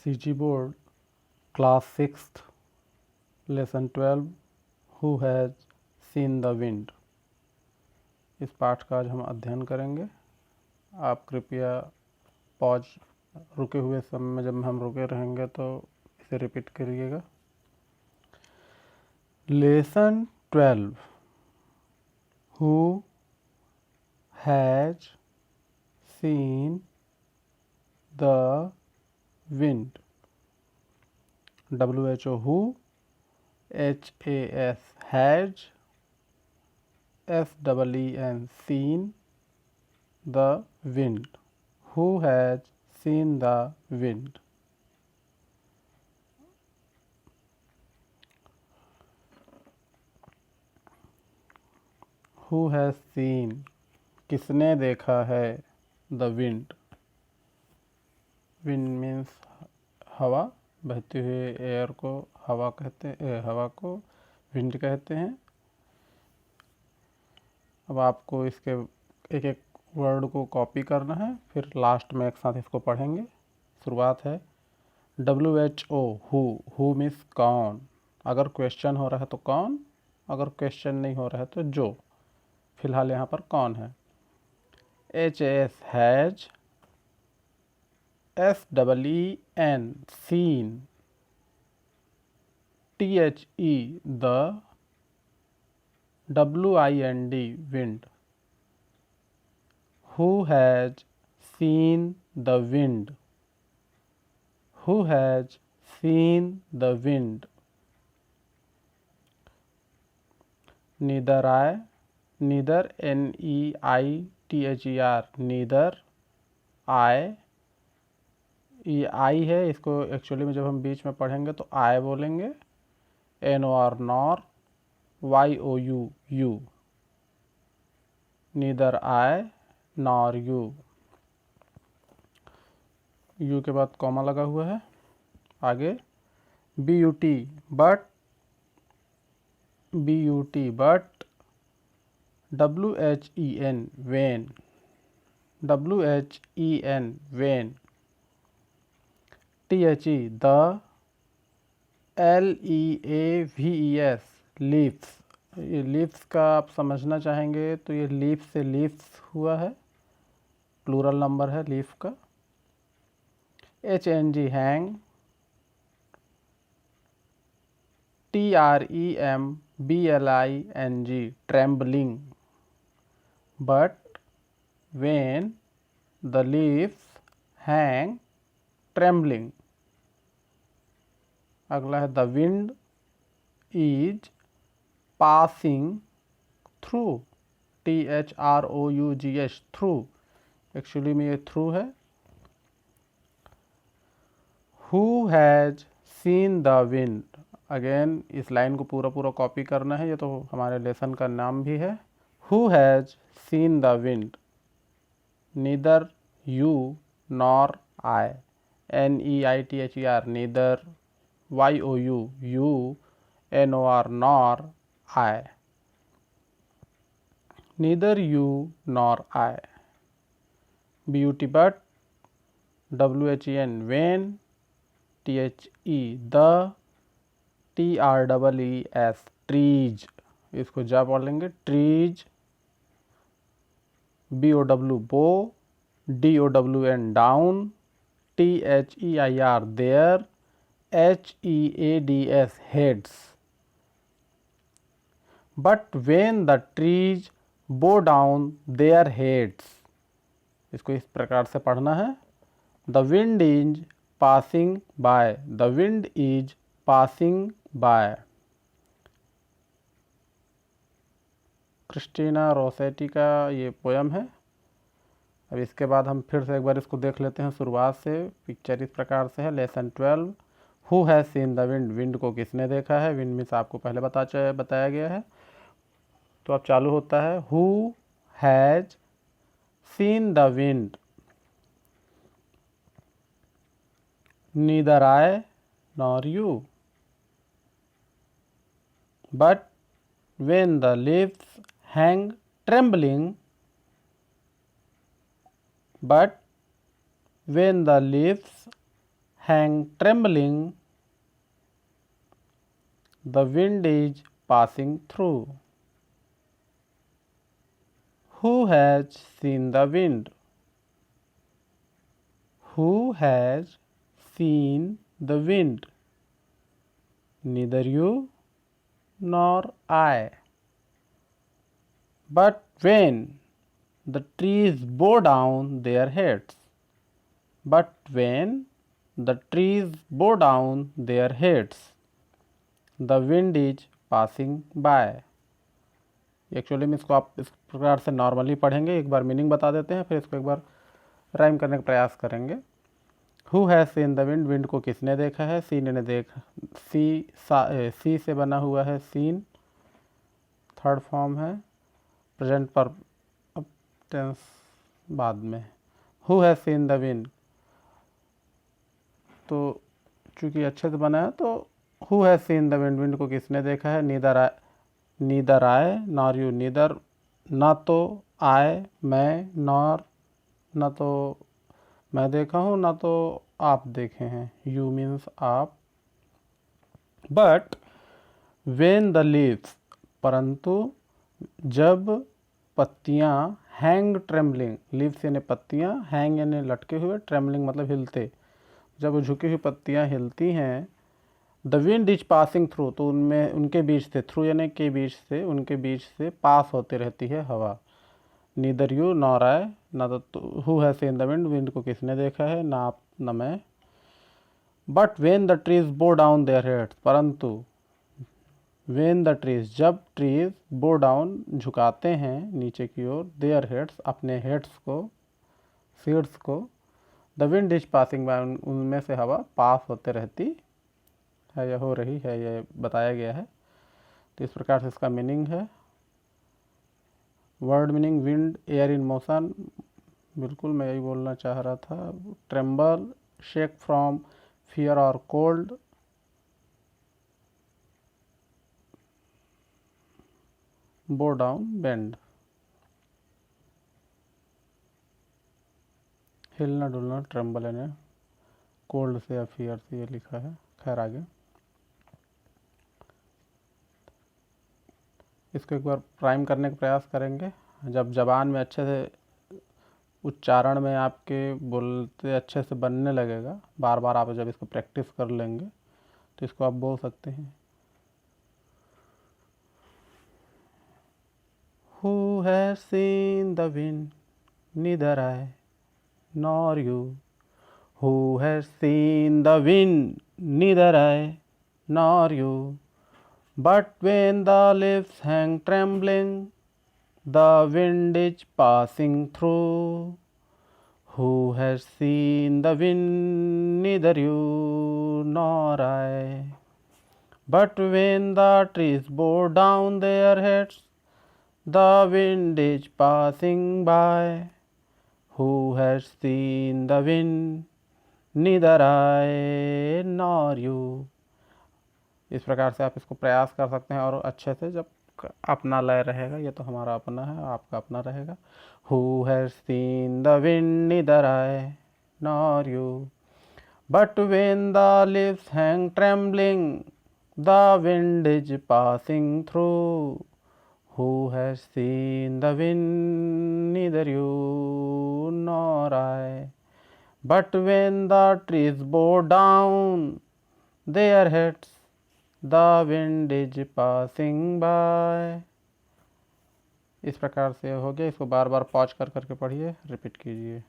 CG Board Class 6th Lesson 12 Who has seen the wind। इस पाठ का आज हम अध्ययन करेंगे। आप कृपया पॉज रुके हुए समय में जब हम रुके रहेंगे तो इसे रिपीट करिएगा। Lesson 12 Who has seen the wind। WHO who, HAS has, SEEN seen the wind। Who has seen the wind? Who has seen, किसने देखा है, the wind। wind means हवा, बहती हुई एयर को हवा कहते हैं, हवा को विंड कहते हैं। अब आपको इसके एक एक वर्ड को कॉपी करना है, फिर लास्ट में एक साथ इसको पढ़ेंगे। शुरुआत है WHO हु मीन्स कौन। अगर क्वेश्चन हो रहा है तो कौन, अगर क्वेश्चन नहीं हो रहा है तो जो। फिलहाल यहाँ पर कौन है। HAS has, SEEN seen, THE the, WIND wind। Who has seen the wind? Who has seen the wind? Neither I, neither NEITHER neither I। ये आई है, इसको एक्चुअली में जब हम बीच में पढ़ेंगे तो आई बोलेंगे। NOR nor, YOU you. Neither I nor you. You के बाद कॉमा लगा हुआ है। आगे BUT but, BUT but, WHEN when, WHEN when. THE the, LEAVES leaves. ये लीव्स का आप समझना चाहेंगे तो ये लीफ से लीव्स हुआ है, प्लूरल नंबर है लीफ का। HNG hang, TREMBLING trembling. But when the leaves hang trembling। अगला है the wind is passing through, THROUGH through. Actually में ये थ्रू है। Who has seen the wind. Again इस लाइन को पूरा पूरा कॉपी करना है, ये तो हमारे लेसन का नाम भी है। Who has seen the wind. Neither you nor I, NEITHER neither, YOU you, NOR nor I। neither you nor I। BUT but, WHEN when, THE the, TREES trees। इसको जा पढ़ लेंगे ट्रीज। BOW बो, DOWN down, THEIR there, HEADS heads। But when the trees bow down their heads। इसको इस प्रकार से पढ़ना है। The wind is passing by, the wind is passing by। Christina Rossetti का ये पोयम है। अब इसके बाद हम फिर से एक बार इसको देख लेते हैं शुरुआत से। पिक्चर इस प्रकार से है। Lesson 12 who has seen the wind. Wind को किसने देखा है। विंड मीन्स आपको पहले बताया गया है। तो अब चालू होता है who has seen the wind. Neither I nor you, but when the leaves hang trembling, but when the leaves hang trembling, the wind is passing through. Who has seen the wind? Who has seen the wind? Neither you nor I. But when the trees bow down their heads, but when the trees bow down their heads, the wind is passing by. Actually में इसको आप इस प्रकार से normally पढ़ेंगे, एक बार meaning बता देते हैं, फिर इसको एक बार राइम करने का प्रयास करेंगे। Who has seen the wind, wind को किसने देखा है? सीन ने देखा, सी से बना हुआ है सीन, थर्ड फॉर्म है, प्रेजेंट पर अब टेंस बाद में। Who has seen the wind, तो चूँकि अच्छे से बना है तो who has seen the wind, wind को किसने देखा है? नीदर आए नॉर यू, नीदर ना तो आए मैं, नॉर ना तो मैं देखा हूँ, ना तो आप देखे हैं, यू मीन्स आप। बट वेन द लीव्स, परंतु जब पत्तियाँ, हैंग ट्रेम्बलिंग, लीव्स यानी पत्तियाँ, हैंग यानी लटके हुए, ट्रेम्बलिंग मतलब हिलते, जब झुकी हुई पत्तियाँ हिलती हैं, the wind is passing through, तो उनमें उनके बीच से, थ्रू यानी के बीच से, उनके बीच से पास होती रहती है हवा। नीदर यू नॉर आई, ना तो who has seen the wind, wind को किसने देखा है? ना आप ना मैं। बट वेन द ट्रीज बो डाउन देयर हेड्स, परंतु वेन द ट्रीज, जब ट्रीज बो डाउन झुकाते हैं नीचे की ओर, देयर हेड्स अपने हेड्स को, सीड्स को, the wind is passing by, उनमें से हवा पास होते रहती है या हो रही है, यह बताया गया है। तो इस प्रकार से इसका मीनिंग है। Word meaning wind, air in motion, बिल्कुल मैं यही बोलना चाह रहा था। ट्रेम्बल, शेक फ्रॉम फियर और कोल्ड, बो डाउन, बेंड, हिलना डुलना, ट्रेम्बल यानी कोल्ड से या फियर से, ये लिखा है। खैर आगे इसको एक बार प्राइम करने का प्रयास करेंगे। जब ज़बान में अच्छे से, उच्चारण में आपके बोलते अच्छे से बनने लगेगा, बार बार आप जब इसको प्रैक्टिस कर लेंगे तो इसको आप बोल सकते हैं। Who has seen the wind? Neither I nor you. Who has seen the wind? Neither I nor you. But when the leaves hang trembling, the wind is passing through. Who has seen the wind? Neither you nor I. But when the trees bow down their heads, the wind is passing by. Who has seen the wind? Neither I nor you. इस प्रकार से आप इसको प्रयास कर सकते हैं, और अच्छे से जब अपना लय रहेगा, ये तो हमारा अपना है, आपका अपना रहेगा। Who has seen the wind? Neither I nor you. But when the leaves hang trembling, the wind is passing through. Who has seen the wind? Neither you nor I. But when the trees bow down their heads, the wind is passing by. इस प्रकार से हो गया। इसको बार बार pause कर करके पढ़िए, repeat कीजिए।